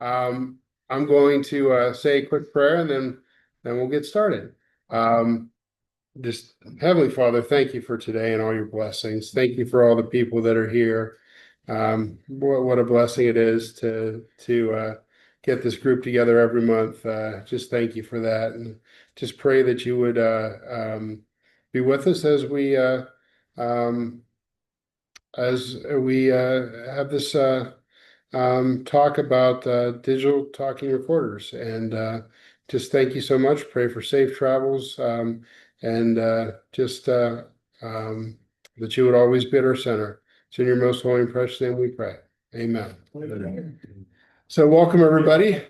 I'm going to say a quick prayer and then we'll get started. Just Heavenly Father, thank you for today and all your blessings. Thank you for all the people that are here. What a blessing it is to get this group together every month. Just thank you for that, and just pray that you would be with us um, as we have this talk about digital talking recorders. And just thank you so much. Pray for safe travels, and just that you would always be at our center. It's in your most holy and precious name we pray. Amen. Amen. So welcome, everybody.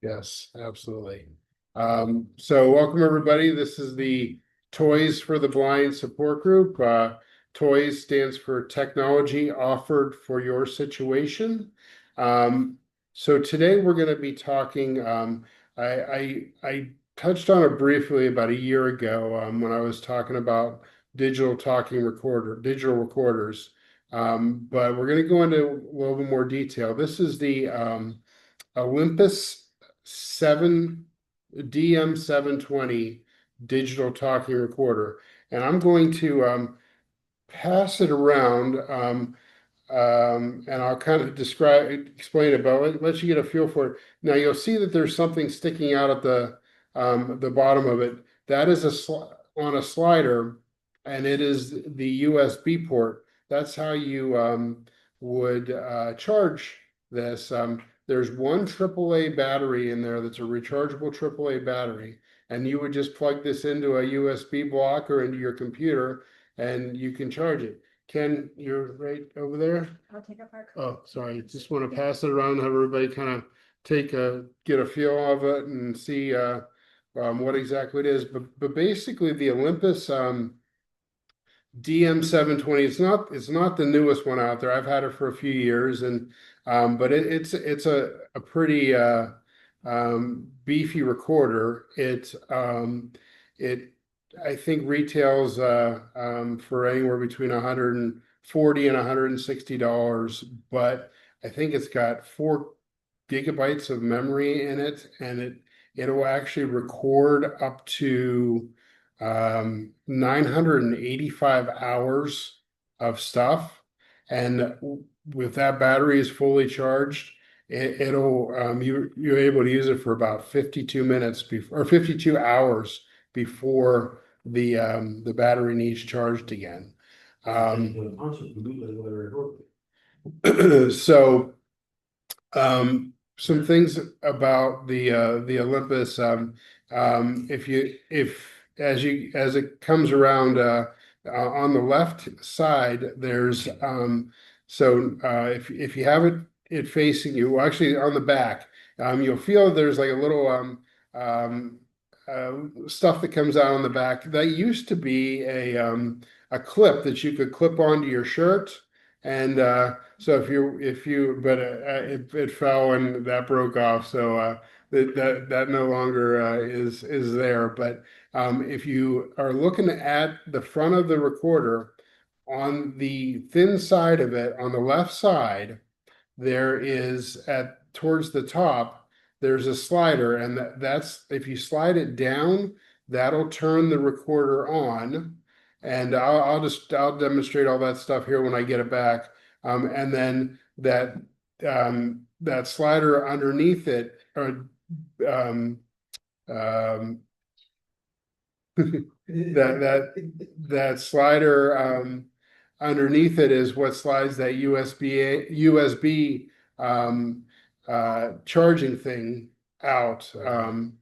Yes, absolutely. So welcome, everybody. This is the Toys for the Blind support group. T.O.Y.S stands for Technology Offered for Your Situation. So today we're going to be talking. I touched on it briefly about a year ago when I was talking about digital recorders. But we're going to go into a little bit more detail. This is the Olympus 7 DM720 digital talking recorder, and I'm going to pass it around, and I'll kind of explain it, but let you get a feel for it. Now you'll see that there's something sticking out at the bottom of it. That is on a slider, and it is the USB port. That's how you would charge this. There's one AAA battery in there that's a rechargeable AAA battery, and you would just plug this into a USB block or into your computer, and you can charge it. Ken, you're right over there. I'll take up our. Oh, sorry. Just want to pass it around, have everybody kind of get a feel of it and see what exactly it is. But basically, the Olympus DM720. It's not the newest one out there. I've had it for a few years, and but it's a pretty beefy recorder. It I think retails for anywhere between 140 and $160, but I think it's got 4 GB of memory in it, and it'll actually record up to 985 hours of stuff. And with that battery is fully charged, you're able to use it for about 52 minutes before, or 52 hours before the battery needs charged again. So some things about the Olympus. If as it comes around on the left side, there's if you have it facing you, well, actually on the back, you'll feel there's like a little stuff that comes out on the back. That used to be a clip that you could clip onto your shirt. And so but it fell and that broke off. So that no longer is there. But if you are looking at the front of the recorder, on the thin side of it, on the left side, there is towards the top, there's a slider, and that's if you slide it down, that'll turn the recorder on. And I'll demonstrate all that stuff here when I get it back. And then that slider underneath it, or that slider underneath it is what slides that USB charging thing out, and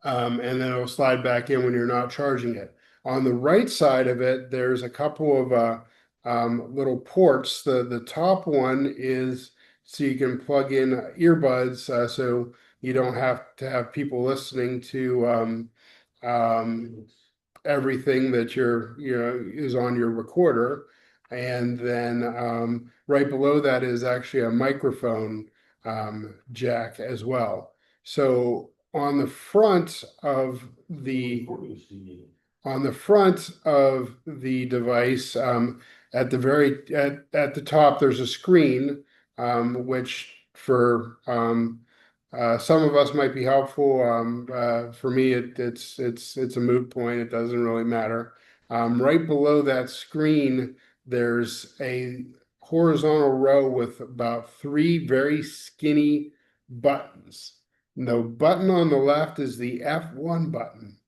then it'll slide back in when you're not charging it. On the right side of it, there's a couple of little ports. The top one is so you can plug in earbuds, so you don't have to have people listening to everything that is on your recorder. And then right below that is actually a microphone jack as well. So on the front of the device, at at the top, there's a screen, which for some of us might be helpful. For me, it's a moot point. It doesn't really matter. Right below that screen, there's a horizontal row with about three very skinny buttons. The button on the left is the F1 button,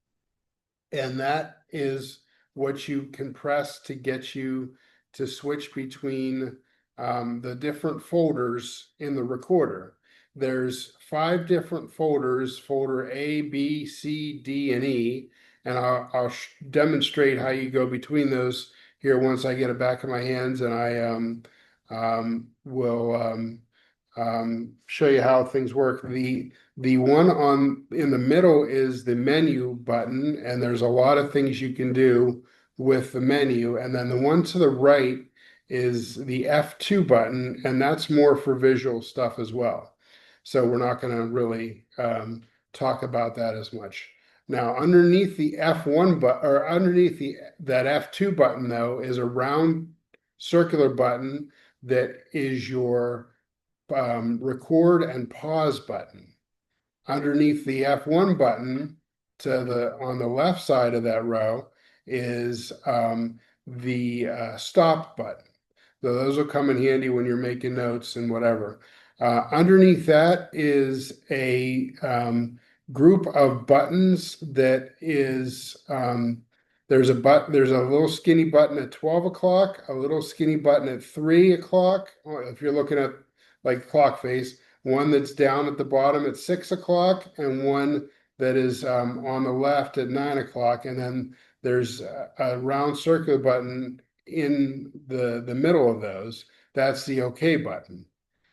and that is what you can press to get you to switch between the different folders in the recorder. There's five different folders, folder A, B, C, D, and E, and I'll demonstrate how you go between those here once I get it back in my hands, and I will show you how things work. The one on in the middle is the menu button, and there's a lot of things you can do with the menu. And then the one to the right is the F2 button, and that's more for visual stuff as well. So we're not going to really talk about that as much. Now, underneath the F1 button, or underneath that F2 button, though, is a round circular button that is your record and pause button. Underneath the F1 button on the left side of that row is the stop button. So those will come in handy when you're making notes and whatever. Underneath that is a group of buttons that is there's a little skinny button at 12 o'clock, a little skinny button at 3 o'clock. If you're looking at like clock face, one that's down at the bottom at 6 o'clock, and one that is on the left at 9 o'clock. And then there's a round circular button in the middle of those. That's the OK button.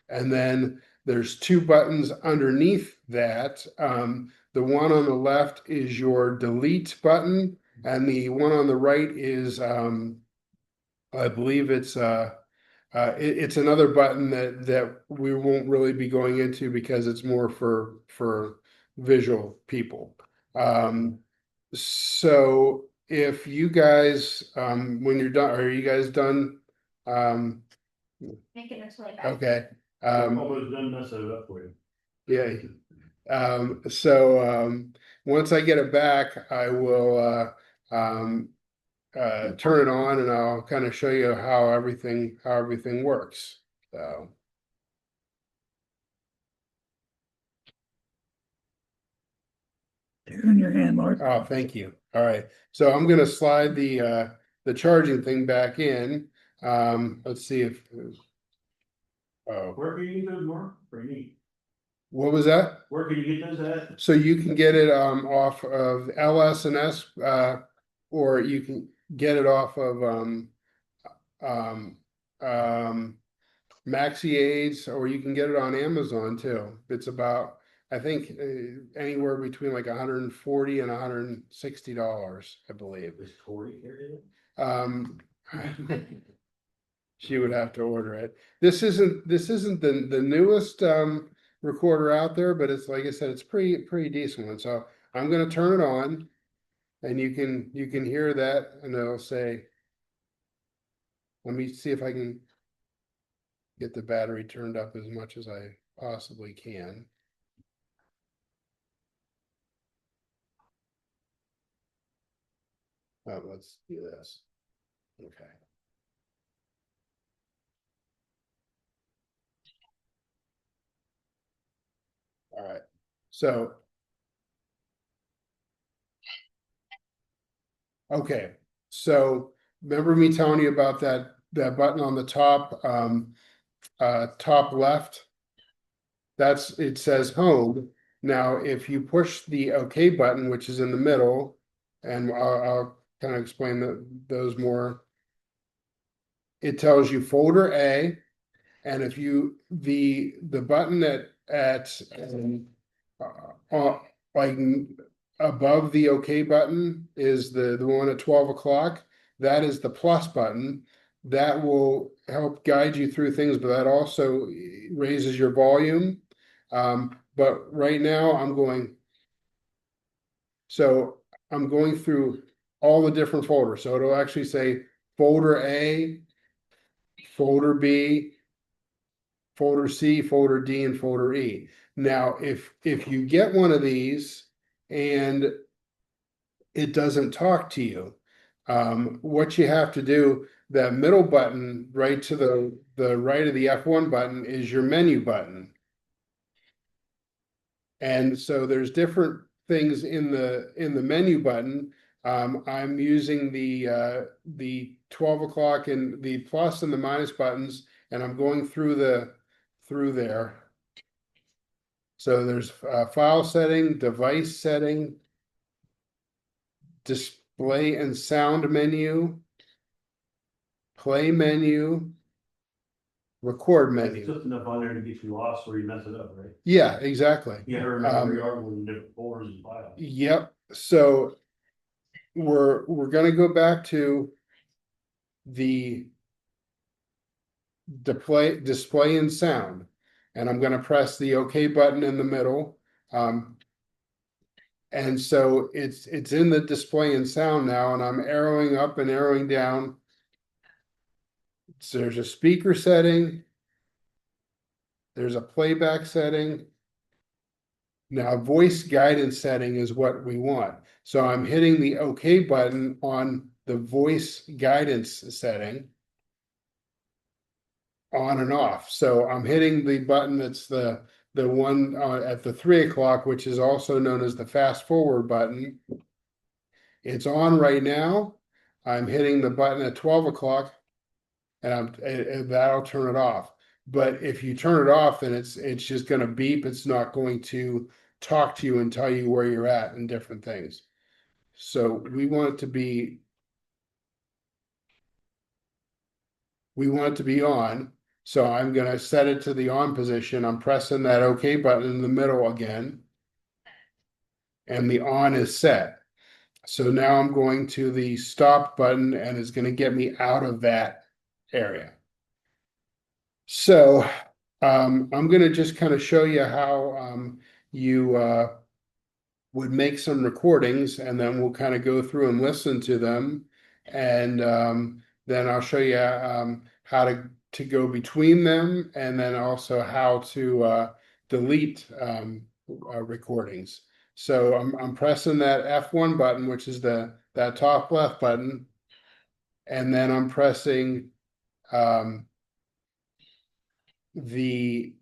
And then there's two buttons underneath that. The one on the left is your delete button, and the one on the right is, I believe it's another button that we won't really be going into because it's more for visual people. So if you guys, when you're done, are you guys done? Making its way back. Okay. Almost done messing it up for you. Yeah. Once I get it back, I will turn it on, and I'll kind of show you how everything works. So. In your hand, Mark. Oh, thank you. All right. So I'm gonna slide the charging thing back in. Let's see if oh, Where can you get those, Mark? Pretty neat. what was that? Where can you get those at? So you can get it off of LS&S, or you can get it off of um, Maxi Aids, or you can get it on Amazon too. It's about, I think, anywhere between like $140 and $160, I believe. Is Tori here? Um, she would have to order it. This isn't the newest recorder out there, but it's, like I said, it's pretty decent one. So I'm gonna turn it on, and you can hear that, and it'll say, let me see if I can get the battery turned up as much as I possibly can. Oh, let's do this. Okay. All right. So, okay. So remember me telling you about that button on the top, top left? It says home. Now, if you push the OK button, which is in the middle, and I'll kind of explain those more. It tells you folder A, and if you the button at like above the OK button is the one at 12 o'clock. That is the plus button. That will help guide you through things, but that also raises your volume. But right now I'm going through all the different folders. So it'll actually say folder A, folder B, folder C, folder D, and folder E. Now, if you get one of these and it doesn't talk to you, what you have to do, that middle button right to the right of the F1 button is your menu button. And so there's different things in the menu button. I'm using the 12 o'clock and the plus and the minus buttons, and I'm going through there. So there's file setting, device setting, display and sound menu, play menu, record It's menu. just enough on there to get you lost where you mess it up, right? Yeah, exactly. You gotta remember where you are with different folders and files. Yep. So we're gonna go back to the display and sound, and I'm gonna press the OK button in the middle. And so it's in the display and sound now, and I'm arrowing up and arrowing down. So there's a speaker setting. There's a playback setting. Now, voice guidance setting is what we want. So I'm hitting the OK button on the voice guidance setting, on and off. So I'm hitting the button that's the one at the 3 o'clock, which is also known as the fast forward button. It's on right now. I'm hitting the button at 12 o'clock, and that'll turn it off. But if you turn it off, then it's just going to beep. It's not going to talk to you and tell you where you're at and different things. So we want it to be on. So I'm going to set it to the on position. I'm pressing that OK button in the middle again, and the on is set. So now I'm going to the stop button, and it's going to get me out of that area. So I'm going to just kind of show you how you would make some recordings, and then we'll kind of go through and listen to them. And then I'll show you how to go between them, and then also how to delete recordings. So I'm pressing that F1 button, which is that top left button, and then I'm pressing the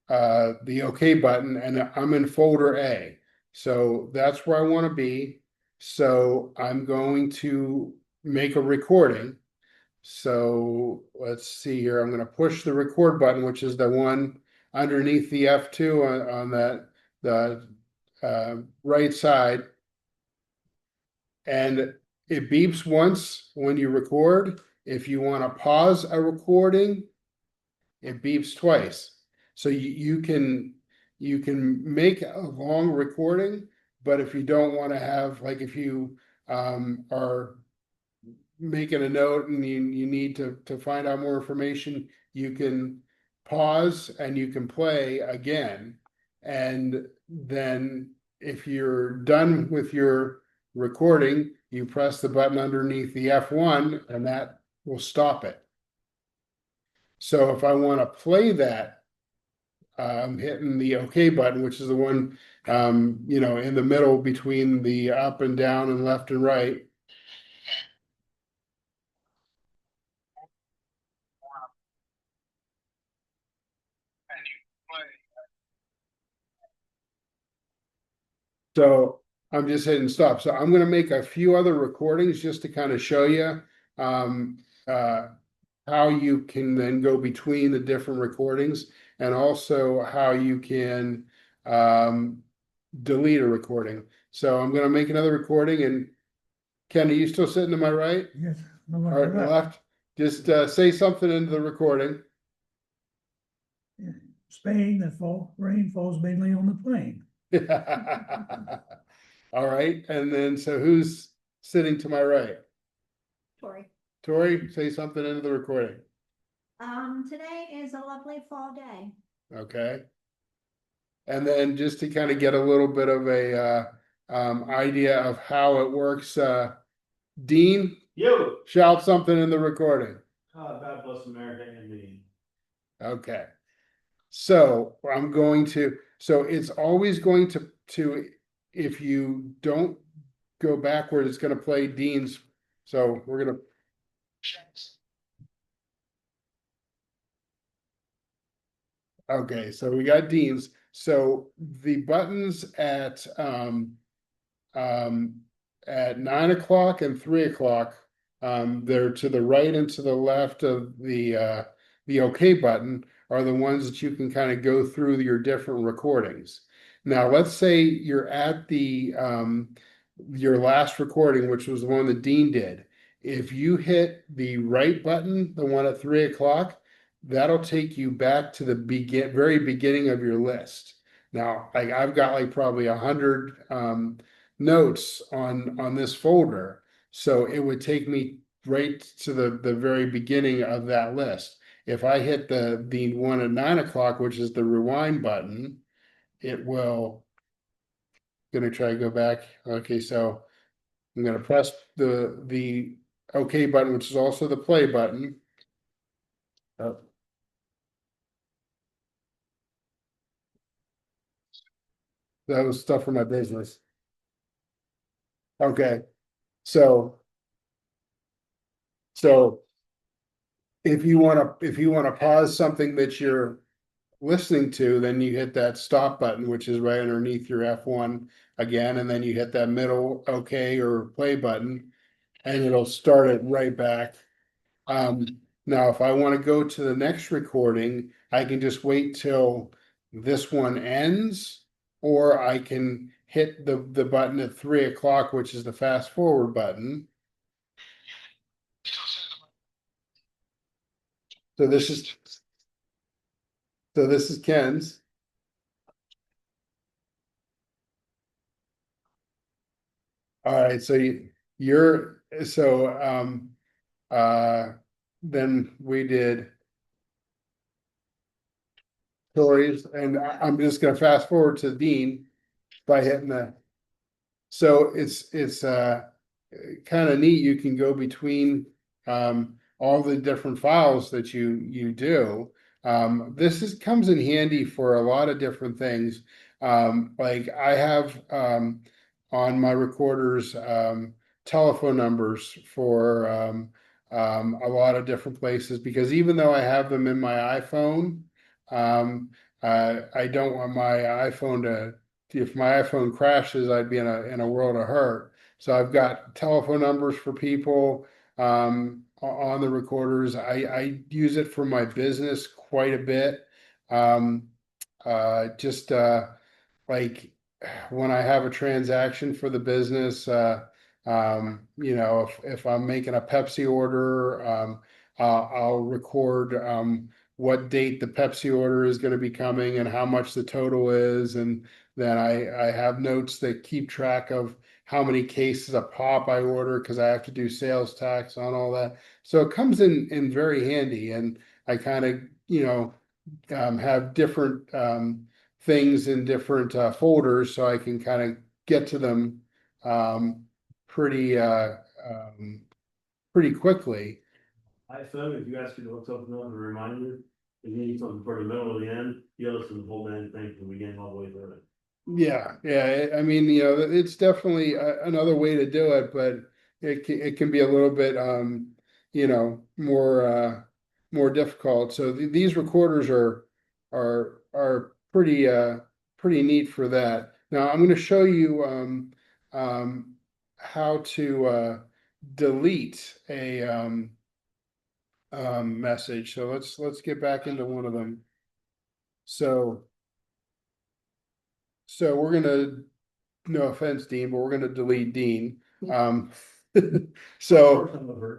OK button, and I'm in folder A. So that's where I want to be. So I'm going to make a recording. So let's see here. I'm going to push the record button, which is the one underneath the F2 on the right side. And it beeps once when you record. If you want to pause a recording, it beeps twice. So you can make a long recording, but if you don't want to have, like, if you are making a note and you need to find out more information, you can pause and you can play again. And then if you're done with your recording, you press the button underneath the F1, and that will stop it. So if I want to play that, I'm hitting the OK button, which is the one, in the middle between the up and down and left and right. So I'm just hitting stop. So I'm going to make a few other recordings just to kind of show you how you can then go between the different recordings, and also how you can delete a recording. So I'm going to make another recording. And Ken, are you still sitting to my right? Yes. No All one right, left. left. Just say something into the recording. Spain, rain falls mainly on the plain. All right, and then so who's sitting to my right? Tori. Tori, say something into the recording. Today is a lovely fall day. Okay. And then just to kind of get a little bit of a idea of how it works, Dean, Yo, Shout something in the recording. God bless America and me. Okay. So so it's always going to, if you don't go backward, it's gonna play Dean's. So we're gonna. Okay, so we got Dean's. So the buttons um, at 9 o'clock and 3 o'clock, they're to the right and to the left of the OK button are the ones that you can kind of go through your different recordings. Now, let's say you're at your last recording, which was the one that Dean did. If you hit the right button, the one at 3 o'clock, that'll take you back to the very beginning of your list. Now, like I've got like probably 100 notes on this folder, so it would take me right to the very beginning of that list. If I hit the one at 9 o'clock, which is the rewind button, it will. Gonna try to go back. Okay, so I'm gonna press the OK button, which is also the play button. Oh, that was stuff for my business. Okay, so so if you wanna pause something that you're listening to, then you hit that stop button, which is right underneath your F1 again, and then you hit that middle OK or play button, and it'll start it right back. Now, if I want to go to the next recording, I can just wait till this one ends, or I can hit the button at 3 o'clock, which is the fast forward button. So this is Ken's. All right, so you're so then we did Tori's, and I'm just gonna fast forward to Dean by hitting the. So it's kind of neat. You can go between all the different files that you do. This comes in handy for a lot of different things. Like I have on my recorders telephone numbers for a lot of different places, because even though I have them in my iPhone, I don't want my iPhone to. If my iPhone crashes, I'd be in a world of hurt. So I've got telephone numbers for people on the recorders. I use it for my business quite a bit. Um, just like when I have a transaction for the business, if I'm making a Pepsi order, I'll record what date the Pepsi order is going to be coming and how much the total is, and then I have notes that keep track of how many cases of pop I order, because I have to do sales tax on all that. So it comes in very handy, and I kind of have different things in different folders, so I can kind of get to them um, pretty um, pretty quickly. iPhone, if you ask you to look something up, a reminder, if you need something for the middle or the end, you listen to the whole damn thing from the beginning all the way through it. Yeah. I mean, it's definitely another way to do it, but it can be a little bit more difficult. So these recorders are pretty neat for that. Now I'm going to show you how to delete a message. So let's get back into one of them. So we're gonna, no offense, Dean, but we're gonna delete Dean. Um, so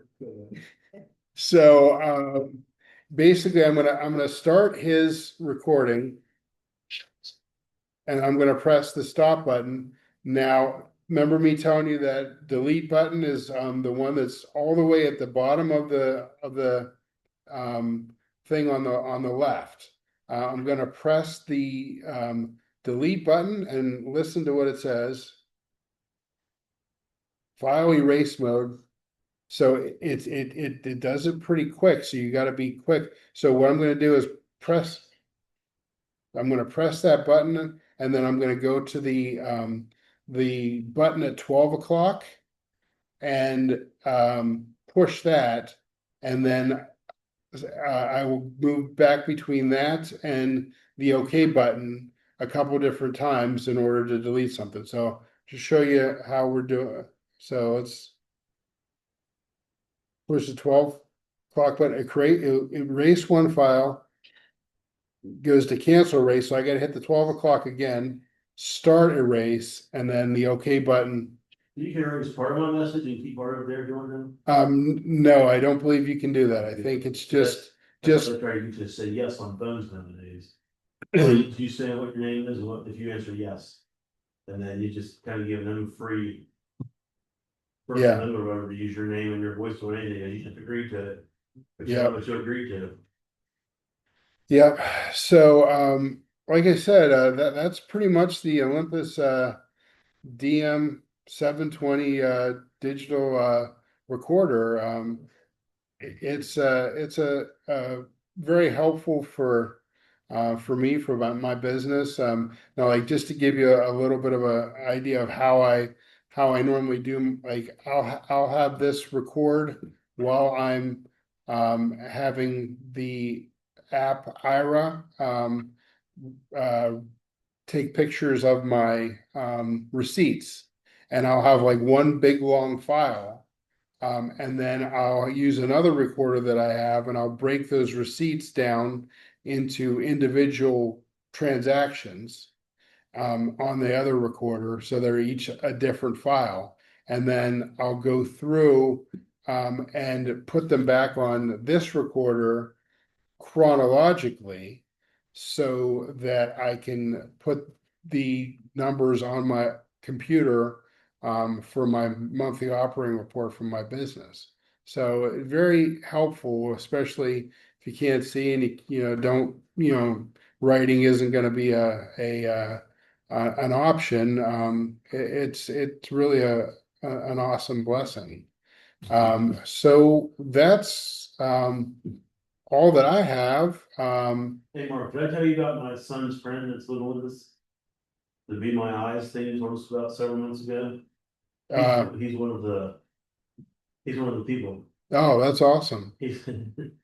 basically, I'm gonna start his recording, and I'm gonna press the stop button. Now, remember me telling you that delete button is the one that's all the way at the bottom of the thing on the left. I'm gonna press the delete button and listen to what it says. File erase mode. So it does it pretty quick, so you gotta be quick. So what I'm gonna do is I'm gonna press that button and then I'm gonna go to the button at 12 o'clock and push that. And then I will move back between that and the OK button a couple different times in order to delete something. So to show you how we're doing, so let's push the 12 o'clock button, erase one file, goes to cancel erase. So I gotta hit the 12 o'clock again, start erase, and then the OK button. You can erase part of my message and keep part of there doing them. No, I don't believe you can do that. I think it's just That's what they try to just say yes on phones nowadays. Or you say what your name is, and what if you answer yes, and then you just kind of give them free. Yeah. Number or whatever to use your name and your voice or anything, and you just agree to it. But Yeah. But you agree to it. Yep. So, like I said, that's pretty much the Olympus DM 720 digital recorder. It's very helpful for me for my business. Now, like just to give you a little bit of a idea of how I normally do. Like I'll have this record while I'm having the app Ira uh, take pictures of my receipts, and I'll have like one big long file. And then I'll use another recorder that I have and I'll break those receipts down into individual transactions on the other recorder. So they're each a different file. And then I'll go through and put them back on this recorder chronologically so that I can put the numbers on my computer for my monthly operating report from my business. So very helpful, especially if you can't see and don't, writing isn't going to be an option. It's really an awesome blessing. So that's all that I have. Hey Mark, did I tell you about my son's friend that's living with us? The Be My Eyes thing you told us about several months ago? Uh, He's one of the people. oh, that's awesome. He's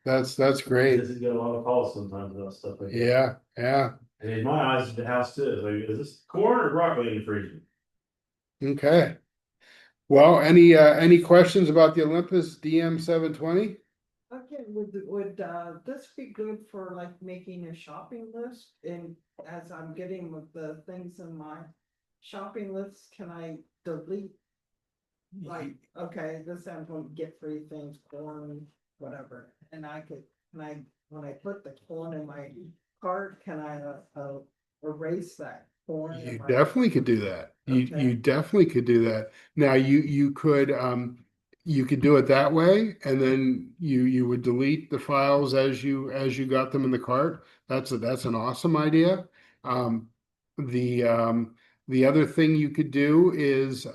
That's great. He's got a lot of calls sometimes about stuff like that. Yeah, yeah. And in my eyes, the house too. Like, is this corn or broccoli in the freezer? Okay. Well, any questions about the Olympus DM 720? Okay, would this be good for like making a shopping list? And as I'm getting with the things in my shopping list, can I delete? Like, okay, this I'm going to get free things, corn, whatever, and when I put the corn in my cart, can I erase that corn? You definitely could do that. You Okay. definitely could do that. Now you could do it that way, and then you would delete the files as you got them in the cart. That's an awesome idea. Um, the the other thing you could do is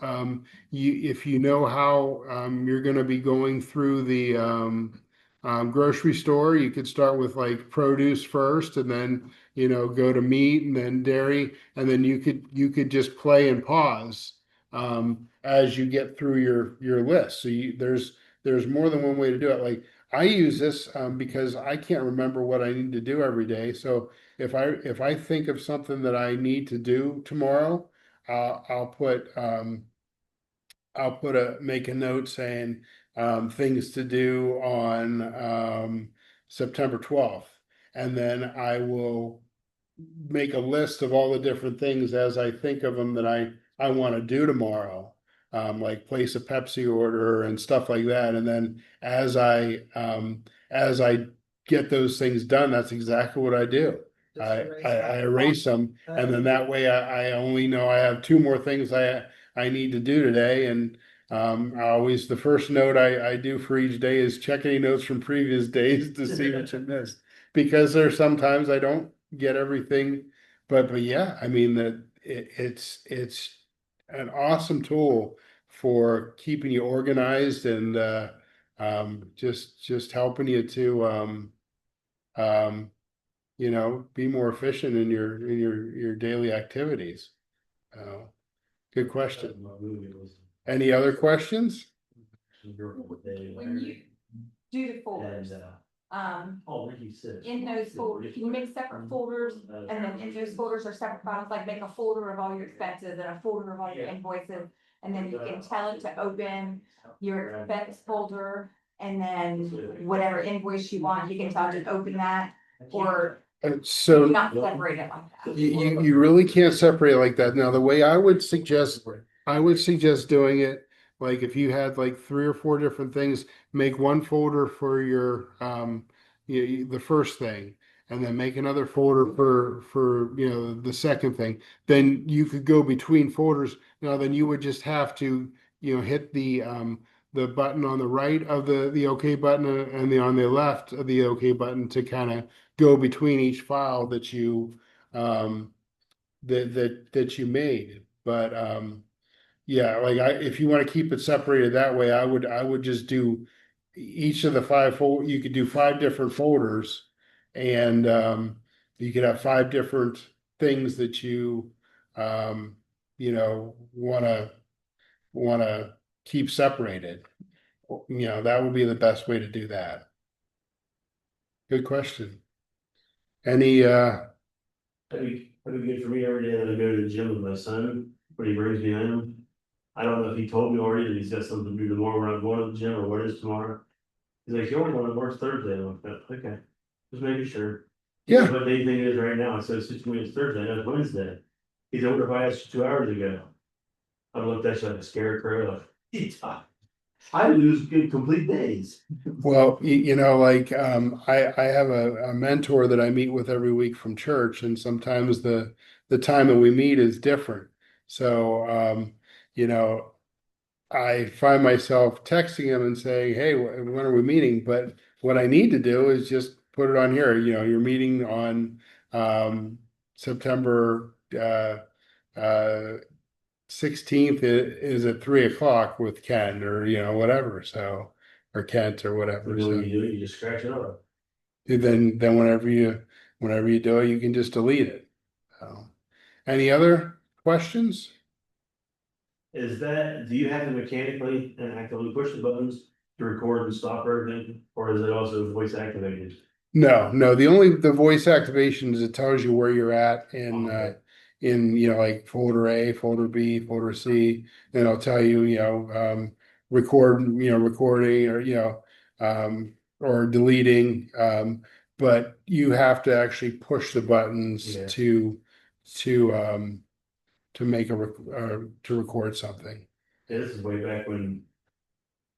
if you know how you're going to be going through the grocery store, you could start with like produce first, and then go to meat and then dairy, and then you could just play and pause as you get through your list. So there's more than one way to do it. Like I use this because I can't remember what I need to do every day. So if I think of something that I need to do tomorrow, I'll put make a note saying things to do on September 12th, and then I will make a list of all the different things as I think of them that I want to do tomorrow, like place a Pepsi order and stuff like that. And then as I get those things done, that's exactly what I do. Just I, erase I, that. I erase them, and then that way I only know I have two more things I need to do today. And the first note I do for each day is check any notes from previous days to see what you missed, because there's sometimes I don't get everything, but yeah, I mean that it's an awesome tool for keeping you organized and just helping you to, um, be more efficient in your daily activities. Good question. Any other questions? When you do the folders, Oh, like you said. in those folders, can you make separate folders? And then in those folders are separate files, like make a folder of all your expenses and a folder of all your invoices. And then you can tell it to open your expense folder, and then whatever invoice you want, you can tell it to open that, or So not separate it like that. you really can't separate it like that. Now, the way I would suggest doing it, like if you had like 3 or 4 different things, make one folder for your the first thing, and then make another folder for the second thing. Then you could go between folders. Now then you would just have to hit the button on the right of the OK button and on the left of the OK button to kind of go between each file that you that you made. But yeah, like if you want to keep it separated that way, I would just do each of the 5 you could do 5 different folders, and you could have 5 different things that you want to keep separated. That would be the best way to do that. Good question. Any That'd be good for me every day that I go to the gym with my son, when he brings me in. I don't know if he told me already that he's got something to do tomorrow when I'm going to the gym, or what is tomorrow. He's like, you only want to work Thursday. I'm like, okay, just making sure. Yeah. But the thing is right now, I said, since it's Thursday, no, it's Wednesday. He said, what if I asked you 2 hours ago? I looked at you like a scarecrow, like, I lose good complete days. Well, like I have a mentor that I meet with every week from church, and sometimes the time that we meet is different. So I find myself texting him and saying, "Hey, when are we meeting?" But what I need to do is just put it on here. You're meeting on September 16th is at 3 o'clock with Ken, or whatever. So, or Kent or whatever. You know So what you do, you just scratch it off. then whenever you do it, you can just delete it. So, any other questions? Do you have to mechanically and actively push the buttons to record and stop everything, or is it also voice activated? No, no. The voice activation is it tells you where you're at Okay. in like folder A, folder B, folder C, and it'll tell you recording, or deleting. But you have to actually push the buttons Yeah. to um make to record something. Yeah, this is way back when,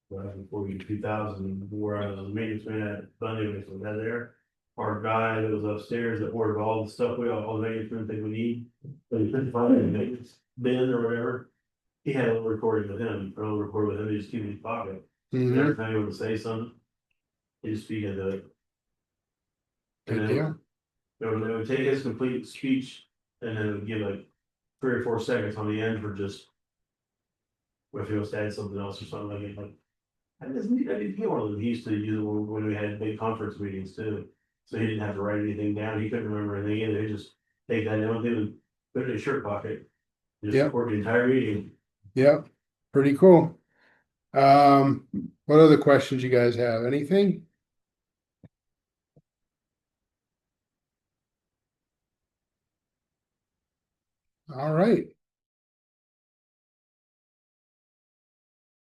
before 2000, where I was a maintenance man at Bundy, when we had there. Our guy that was upstairs that ordered all the stuff, all the maintenance men think we need, but he couldn't find any maintenance bin or whatever. He had a little recording with him, a little recording with him, he just keep it in his pocket. And every time he would say something, he just speak into it. And Good then deal. it would take his complete speech, and then it would give like 3 or 4 seconds on the end for just, if he was to add something else or something like. I didn't get one of them. He used to use it when we had big conference meetings too. So he didn't have to write anything down. He couldn't remember anything either. He just take that down with him and put it in his shirt pocket. Just Yep. record the entire meeting. Yep. Pretty cool. What other questions you guys have? Anything? All right.